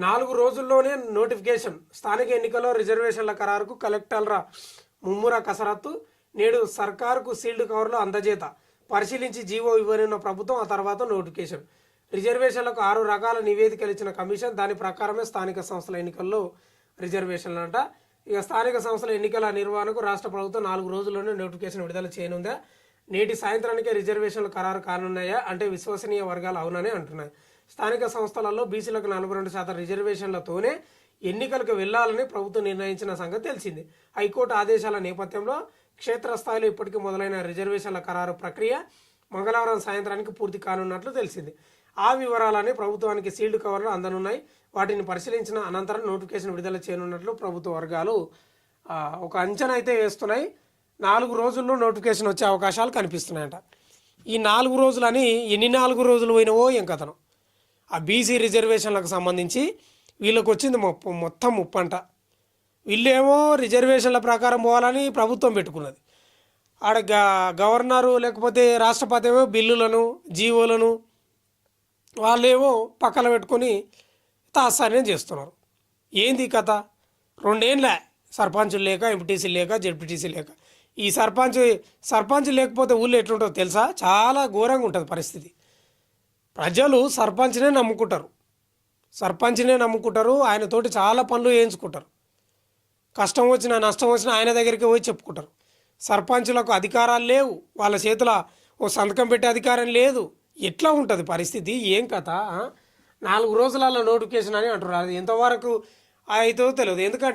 4 రోజుల్లోనే నోటిఫికేషన్. స్థానిక ఎన్నికల్లో రిజర్వేషన్ల ఖరారుకు కలెక్టర్ల ముమ్మర కసరత్తు. నేడు సర్కారుకు సీల్డ్ కవర్లు అందజేత. పరిశీలించి జీవో ఇవ్వనున్న ప్రభుత్వం, ఆ తర్వాత నోటిఫికేషన్. రిజర్వేషన్లకు 6 రకాల నివేదికలు ఇచ్చిన కమిషన్. దాని ప్రకారమే స్థానిక సంస్థల ఎన్నికల్లో రిజర్వేషన్లు అంట. ఇక స్థానిక సంస్థల ఎన్నికల నిర్వహణకు రాష్ట్ర ప్రభుత్వం 4 రోజుల్లోనే నోటిఫికేషన్ విడుదల చేయనుందా? నేటి సాయంత్రానికే రిజర్వేషన్లు ఖరారు కానున్నాయా అంటే విశ్వసనీయ వర్గాలు అవునని అంటున్నాయి. స్థానిక సంస్థలలో బీసీలకు 42% రిజర్వేషన్లతోనే ఎన్నికలకు వెళ్లాలని ప్రభుత్వం నిర్ణయించిన సంగతి తెలిసింది. హైకోర్టు ఆదేశాల నేపథ్యంలో క్షేత్రస్థాయిలో ఇప్పటికీ మొదలైన రిజర్వేషన్ల ఖరారు ప్రక్రియ మంగళవారం సాయంత్రానికి పూర్తి కానున్నట్లు తెలిసింది. ఆ వివరాలని ప్రభుత్వానికి సీల్డ్ కవర్లు అందనున్నాయి. వాటిని పరిశీలించిన అనంతరం నోటిఫికేషన్ విడుదల చేయనున్నట్లు ప్రభుత్వ వర్గాలు ఒక అంచనా అయితే వేస్తున్నాయి. 4 రోజుల్లో నోటిఫికేషన్ వచ్చే అవకాశాలు కనిపిస్తున్నాయంట. ఈ 4 రోజులని ఎన్ని 4 రోజులు పోయినవో ఏం కథనం. ఆ బీసీ రిజర్వేషన్లకు సంబంధించి వీళ్ళకి వచ్చింది మొత్తం ముప్పంట. వీళ్ళేమో రిజర్వేషన్ల ప్రకారం పోవాలని ప్రభుత్వం పెట్టుకున్నది. ఆడ గవర్నరు లేకపోతే రాష్ట్రపతి ఏమో బిల్లులను జీవోలను వాళ్ళేమో పక్కన పెట్టుకొని తాత్సార్యం చేస్తున్నారు. ఏంది కథ? 2 ఏళ్ళే సర్పంచులు లేక, ఎంపీటీసీలు లేక, జెడ్పీటీసీ లేక. ఈ సర్పంచ్ లేకపోతే ఊళ్ళో ఎట్లుంటుందో తెలుసా? చాలా ఘోరంగా ఉంటుంది పరిస్థితి. ప్రజలు సర్పంచ్నే నమ్ముకుంటారు. ఆయనతోటి చాలా పనులు వేయించుకుంటారు. కష్టం వచ్చినా నష్టం వచ్చినా ఆయన దగ్గరికి పోయి చెప్పుకుంటారు. సర్పంచులకు అధికారాలు లేవు, వాళ్ళ చేతుల ఓ సంతకం పెట్టే అధికారం లేదు. ఎట్లా ఉంటుంది పరిస్థితి? ఏం కథ? 4 రోజులలో నోటిఫికేషన్ అని అంటున్నారు. అది ఎంతవరకు అవుతుందో తెలియదు. ఎందుకంటే